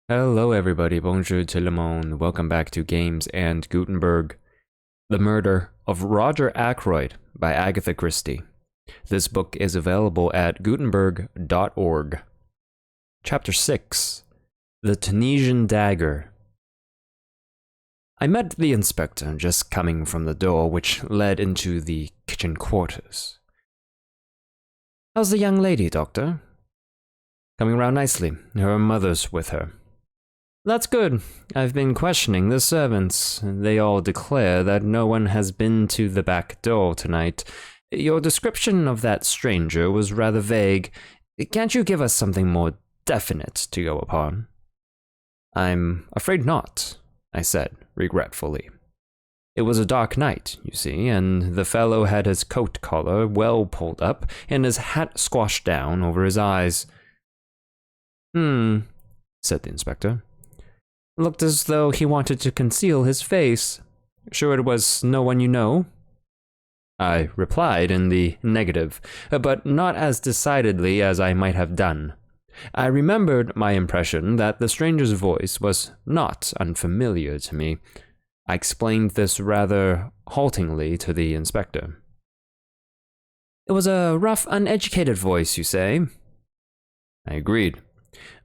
Hello everybody, bonjour tout le monde, welcome back to Games and Gutenberg. The Murder of Roger Ackroyd by Agatha Christie. This book is available at gutenberg.org. Chapter 6. The Tunisian Dagger. I met the inspector just coming from the door which led into the kitchen quarters. "How's the young lady, Doctor?" "Coming round nicely. Her mother's with her." "That's good. I've been questioning the servants. They all declare that no one has been to the back door tonight. Your description of that stranger was rather vague. Can't you give us something more definite to go upon?" "I'm afraid not," I said regretfully. "It was a dark night, you see, and the fellow had his coat collar well pulled up and his hat squashed down over his eyes." Said the inspector. "Looked as though he wanted to conceal his face. Sure it was no one you know?" I replied in the negative, but not as decidedly as I might have done. I remembered my impression that the stranger's voice was not unfamiliar to me. I explained this rather haltingly to the inspector. "It was a rough, uneducated voice, you say?" I agreed,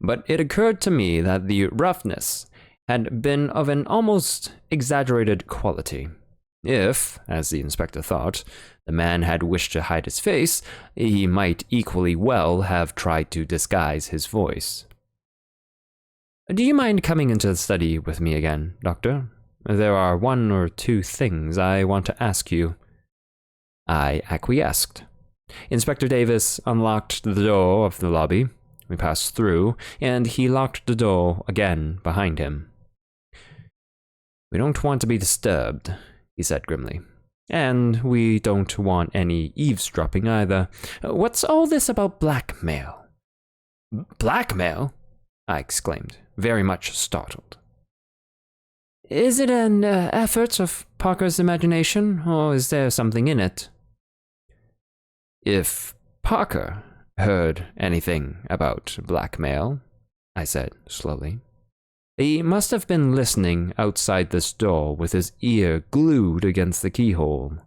but it occurred to me that the roughness had been of an almost exaggerated quality. If, as the inspector thought, the man had wished to hide his face, he might equally well have tried to disguise his voice. "Do you mind coming into the study with me again, Doctor? There are one or two things I want to ask you." I acquiesced. Inspector Davis unlocked the door of the lobby. We passed through, and he locked the door again behind him. "We don't want to be disturbed," he said grimly. "And we don't want any eavesdropping either. What's all this about blackmail?" "Blackmail?" I exclaimed, very much startled. "Is it an effort of Parker's imagination, or is there something in it?" "If Parker heard anything about blackmail," I said slowly, "he must have been listening outside this door with his ear glued against the keyhole."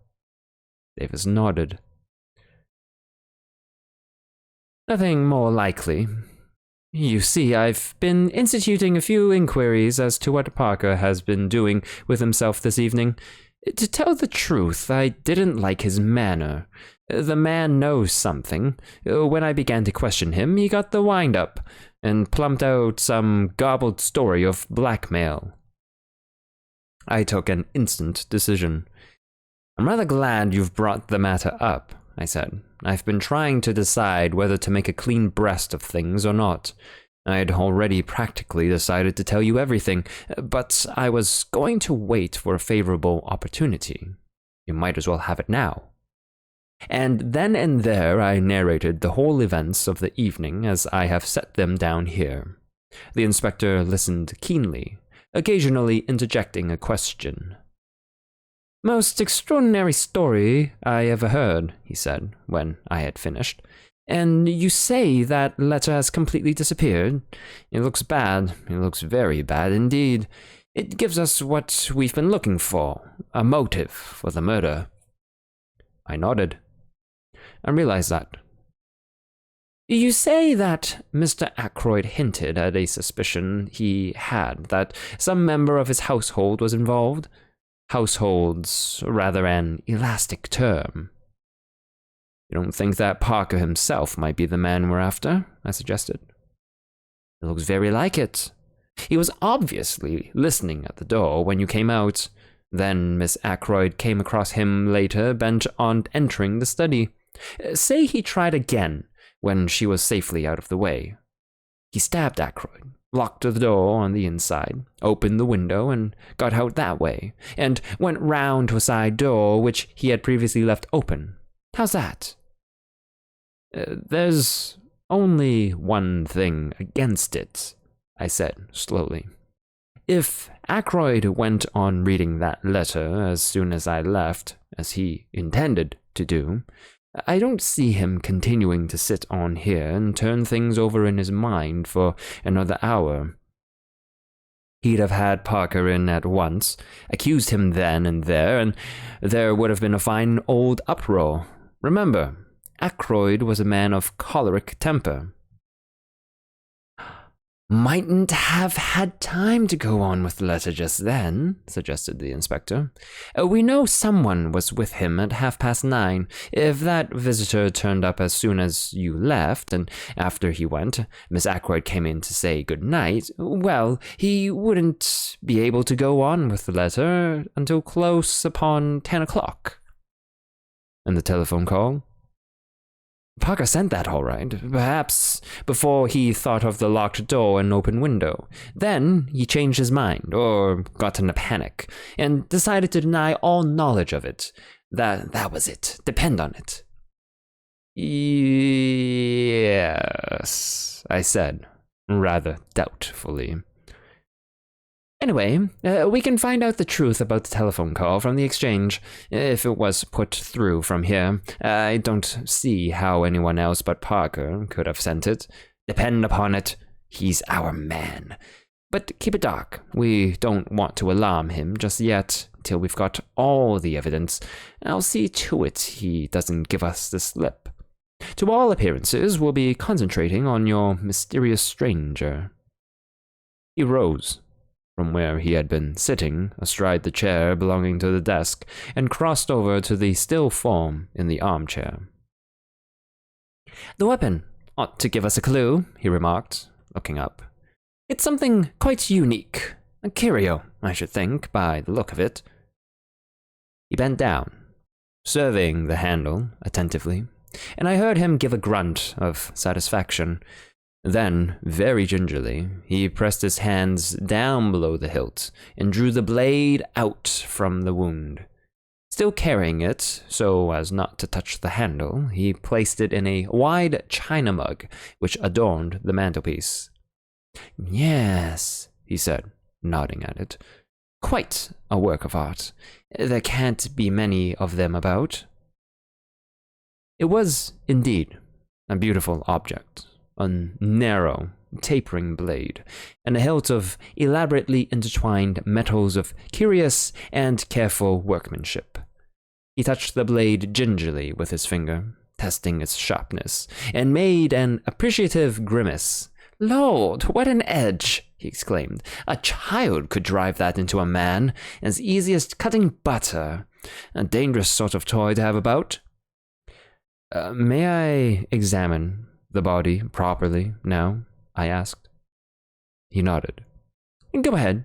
Davis nodded. "Nothing more likely. You see, I've been instituting a few inquiries as to what Parker has been doing with himself this evening. To tell the truth, I didn't like his manner. The man knows something. When I began to question him, he got the wind up and plumped out some garbled story of blackmail." I took an instant decision. "I'm rather glad you've brought the matter up," I said. "I've been trying to decide whether to make a clean breast of things or not. I'd already practically decided to tell you everything, but I was going to wait for a favorable opportunity. You might as well have it now." And then and there I narrated the whole events of the evening as I have set them down here. The inspector listened keenly, occasionally interjecting a question. "Most extraordinary story I ever heard," he said, when I had finished. "And you say that letter has completely disappeared? It looks bad. It looks very bad indeed. It gives us what we've been looking for, a motive for the murder." I nodded. I realized that. "You say that Mr. Ackroyd hinted at a suspicion he had that some member of his household was involved. Household's rather an elastic term." "You don't think that Parker himself might be the man we're after?" I suggested. "It looks very like it. He was obviously listening at the door when you came out. Then Miss Ackroyd came across him later, bent on entering the study. Say he tried again when she was safely out of the way. He stabbed Ackroyd, locked the door on the inside, opened the window and got out that way, and went round to a side door which he had previously left open. How's that?" "There's only one thing against it," I said slowly. "If Ackroyd went on reading that letter as soon as I left, as he intended to do, I don't see him continuing to sit on here and turn things over in his mind for another hour. He'd have had Parker in at once, accused him then and there would have been a fine old uproar. Remember, Ackroyd was a man of choleric temper. "Mightn't have had time to go on with the letter just then," suggested the inspector. "We know someone was with him at 9:30. If that visitor turned up as soon as you left, and after he went, Miss Ackroyd came in to say good night, well, he wouldn't be able to go on with the letter until close upon 10 o'clock. And the telephone call? Parker sent that all right, perhaps before he thought of the locked door and open window. Then he changed his mind, or got in a panic, and decided to deny all knowledge of it. That was it. Depend on it." "Yes," I said, rather doubtfully. "Anyway, we can find out the truth about the telephone call from the exchange, if it was put through from here. I don't see how anyone else but Parker could have sent it. Depend upon it, he's our man. But keep it dark. We don't want to alarm him just yet, till we've got all the evidence. I'll see to it he doesn't give us the slip. To all appearances, we'll be concentrating on your mysterious stranger." He rose from where he had been sitting astride the chair belonging to the desk, and crossed over to the still form in the armchair. "The weapon ought to give us a clue," he remarked, looking up. "It's something quite unique. A curio, I should think, by the look of it." He bent down, surveying the handle attentively, and I heard him give a grunt of satisfaction. Then, very gingerly, he pressed his hands down below the hilt and drew the blade out from the wound. Still carrying it, so as not to touch the handle, he placed it in a wide china mug which adorned the mantelpiece. "Yes," he said, nodding at it. "Quite a work of art. There can't be many of them about." It was, indeed, a beautiful object. A narrow, tapering blade, and a hilt of elaborately intertwined metals of curious and careful workmanship. He touched the blade gingerly with his finger, testing its sharpness, and made an appreciative grimace. "Lord, what an edge!" he exclaimed. "A child could drive that into a man, as easy as cutting butter. A dangerous sort of toy to have about." May I examine the body properly now?" I asked. He nodded. "Go ahead."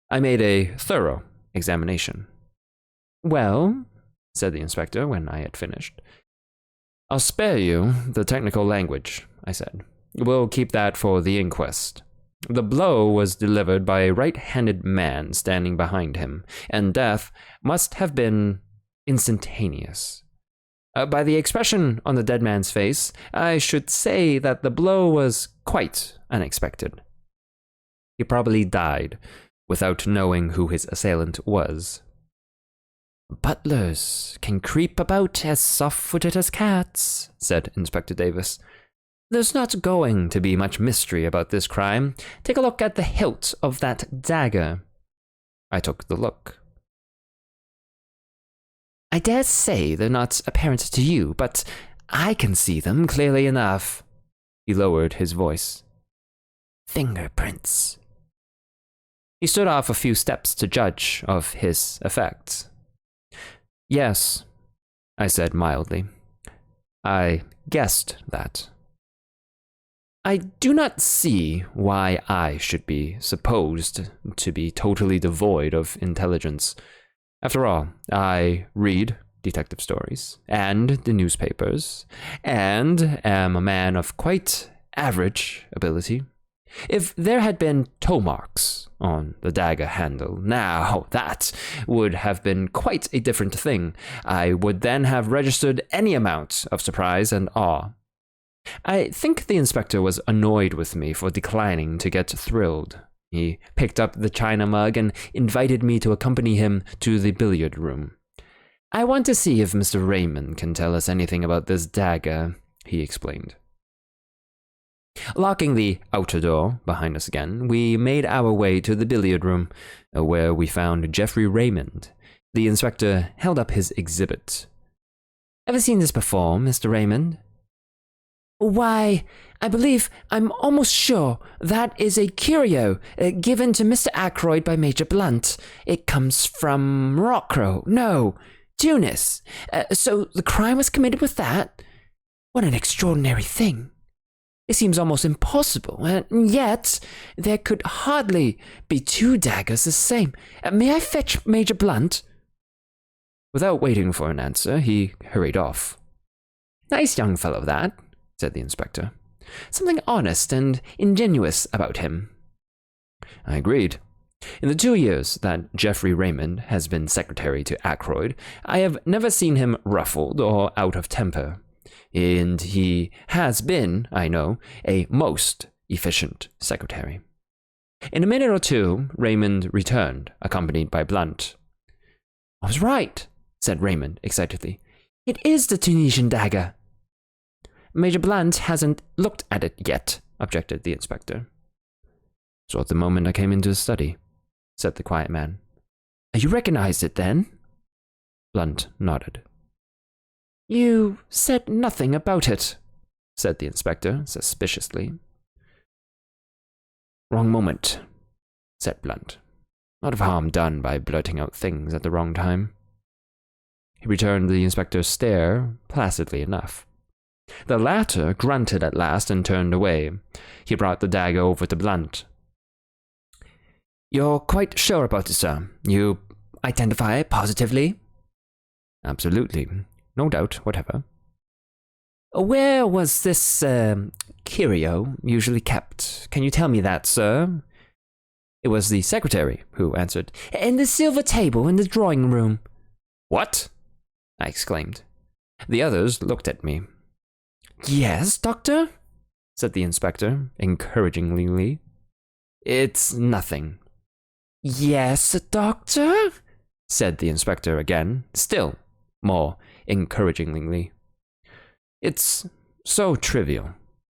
I made a thorough examination. "Well," said the inspector when I had finished. "I'll spare you the technical language," I said. "We'll keep that for the inquest. The blow was delivered by a right-handed man standing behind him, and death must have been instantaneous. By the expression on the dead man's face, I should say that the blow was quite unexpected. He probably died without knowing who his assailant was." "Butlers can creep about as soft-footed as cats," said Inspector Davis. "There's not going to be much mystery about this crime. Take a look at the hilt of that dagger." I took the look. "I dare say they're not apparent to you, but I can see them clearly enough." He lowered his voice. "Fingerprints." He stood off a few steps to judge of his effects. "Yes," I said mildly. "I guessed that." "I do not see why I should be supposed to be totally devoid of intelligence. After all, I read detective stories and the newspapers, and am a man of quite average ability. If there had been toe marks on the dagger handle, now that would have been quite a different thing. I would then have registered any amount of surprise and awe. I think the inspector was annoyed with me for declining to get thrilled. He picked up the china mug and invited me to accompany him to the billiard room. "I want to see if Mr. Raymond can tell us anything about this dagger," he explained. Locking the outer door behind us again, we made our way to the billiard room, where we found Geoffrey Raymond. The inspector held up his exhibit. Ever seen this before, Mr. Raymond? Why, I'm almost sure that is a curio given to Mr. Ackroyd by Major Blunt. It comes from Morocco, no, Tunis. So the crime was committed with that? What an extraordinary thing. It seems almost impossible, and yet there could hardly be two daggers the same. May I fetch Major Blunt? Without waiting for an answer, he hurried off. Nice young fellow, that, said the inspector. Something honest and ingenuous about him. I agreed. In the 2 years that Geoffrey Raymond has been secretary to Ackroyd, I have never seen him ruffled or out of temper. And he has been, I know, a most efficient secretary. In a minute or two, Raymond returned, accompanied by Blunt. I was right, said Raymond excitedly. It is the Tunisian dagger. Major Blunt hasn't looked at it yet, objected the inspector. So at the moment I came into the study, said the quiet man. You recognized it then? Blunt nodded. You said nothing about it, said the inspector suspiciously. Wrong moment, said Blunt. Lot of harm done by blurting out things at the wrong time. He returned the inspector's stare placidly enough. The latter grunted at last and turned away. He brought the dagger over to Blunt. You're quite sure about it, sir? You identify it positively? Absolutely. No doubt whatever. Where was this curio usually kept? Can you tell me that, sir? It was the secretary who answered. In the silver table in the drawing room. What? I exclaimed. The others looked at me. Yes, doctor? Said the inspector, encouragingly. It's nothing. Yes, doctor? Said the inspector again, still more encouragingly. It's so trivial,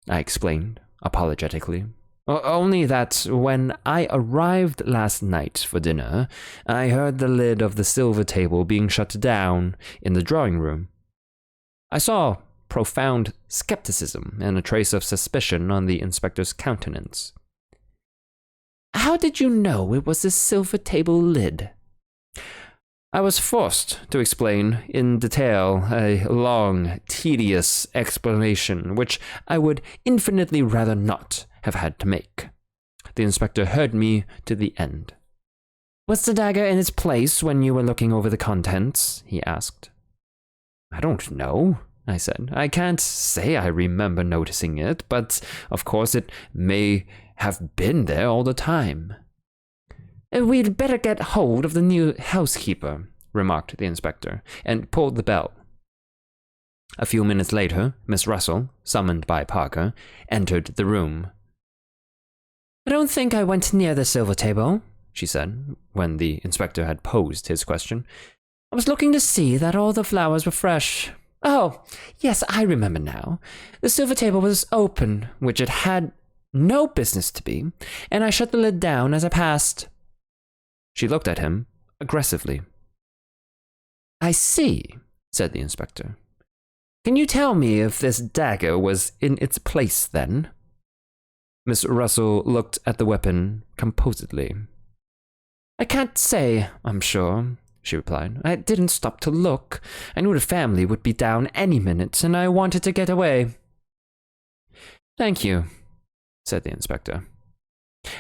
I explained, apologetically. Only that when I arrived last night for dinner, I heard the lid of the silver table being shut down in the drawing room. I saw profound skepticism and a trace of suspicion on the inspector's countenance. How did you know it was the silver table lid? I was forced to explain in detail a long, tedious explanation, which I would infinitely rather not have had to make. The inspector heard me to the end. Was the dagger in its place when you were looking over the contents? He asked. I don't know, I said. I can't say I remember noticing it, but of course it may have been there all the time. We'd better get hold of the new housekeeper, remarked the inspector, and pulled the bell. A few minutes later, Miss Russell, summoned by Parker, entered the room. I don't think I went near the silver table, she said, when the inspector had posed his question. I was looking to see that all the flowers were fresh. Oh, yes, I remember now. The silver table was open, which it had no business to be, and I shut the lid down as I passed. She looked at him aggressively. I see, said the inspector. Can you tell me if this dagger was in its place then? Miss Russell looked at the weapon composedly. I can't say, I'm sure, she replied. I didn't stop to look. I knew the family would be down any minute, and I wanted to get away. Thank you, said the inspector.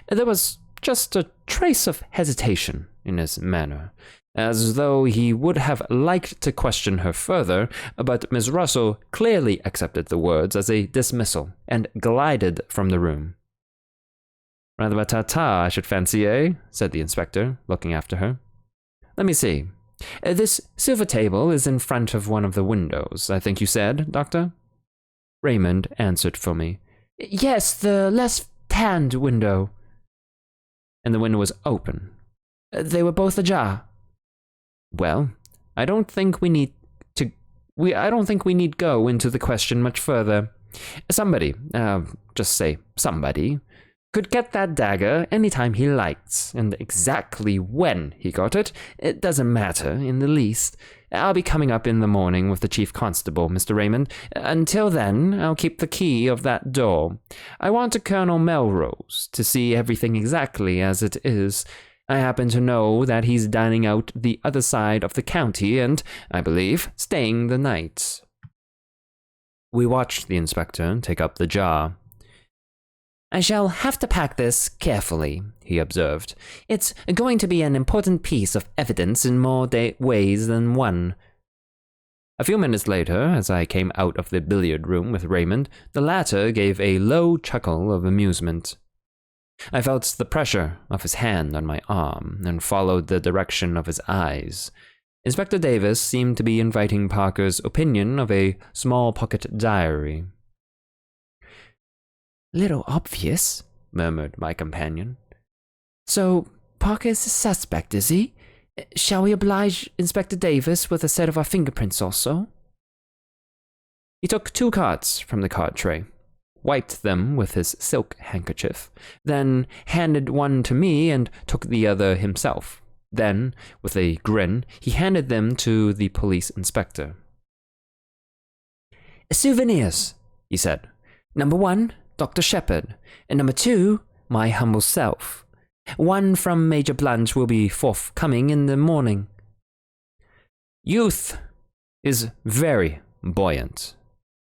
There was just a trace of hesitation in his manner, as though he would have liked to question her further, but Miss Russell clearly accepted the words as a dismissal and glided from the room. Rather a ta-ta, I should fancy, eh? Said the inspector, looking after her. Let me see. This silver table is in front of one of the windows, I think you said, Doctor? Raymond answered for me. Yes, the left-hand window. And the window was open. They were both ajar. Well, I don't think we need go into the question much further. Somebody, just say somebody, could get that dagger anytime he likes, and exactly when he got it, it doesn't matter in the least. I'll be coming up in the morning with the chief constable, Mr. Raymond. Until then, I'll keep the key of that door. I want a Colonel Melrose to see everything exactly as it is. I happen to know that he's dining out the other side of the county and, I believe, staying the night. We watched the inspector take up the jar. I shall have to pack this carefully, he observed. It's going to be an important piece of evidence in more ways than one. A few minutes later, as I came out of the billiard room with Raymond, the latter gave a low chuckle of amusement. I felt the pressure of his hand on my arm and followed the direction of his eyes. Inspector Davis seemed to be inviting Parker's opinion of a small pocket diary. Little obvious, murmured my companion. So, Parker is a suspect, is he? Shall we oblige Inspector Davis with a set of our fingerprints also? He took 2 cards from the card tray, wiped them with his silk handkerchief, then handed one to me and took the other himself. Then, with a grin, he handed them to the police inspector. Souvenirs, he said. Number 1, Dr. Shepherd, and number 2, my humble self. One from Major Blunt will be forthcoming in the morning. Youth is very buoyant.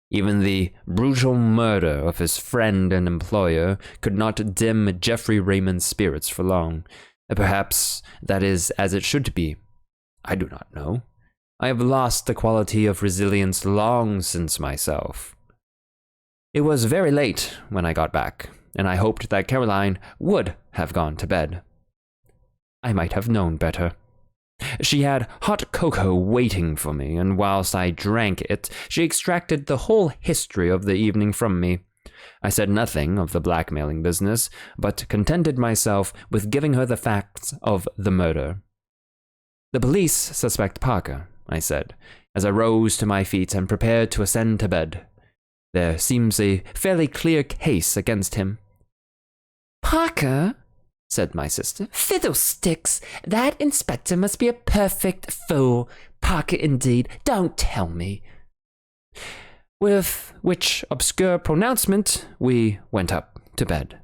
Even the brutal murder of his friend and employer could not dim Geoffrey Raymond's spirits for long. Perhaps that is as it should be. I do not know. I have lost the quality of resilience long since myself. It was very late when I got back, and I hoped that Caroline would have gone to bed. I might have known better. She had hot cocoa waiting for me, and whilst I drank it, she extracted the whole history of the evening from me. I said nothing of the blackmailing business, but contented myself with giving her the facts of the murder. The police suspect Parker, I said, as I rose to my feet and prepared to ascend to bed. There seems a fairly clear case against him. Parker, said my sister. Fiddlesticks! That inspector must be a perfect fool. Parker indeed. Don't tell me. With which obscure pronouncement, we went up to bed.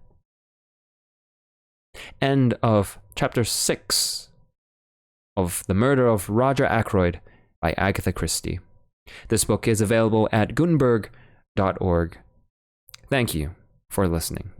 End of chapter 6 of The Murder of Roger Ackroyd by Agatha Christie. This book is available at Gutenberg.org. Thank you for listening.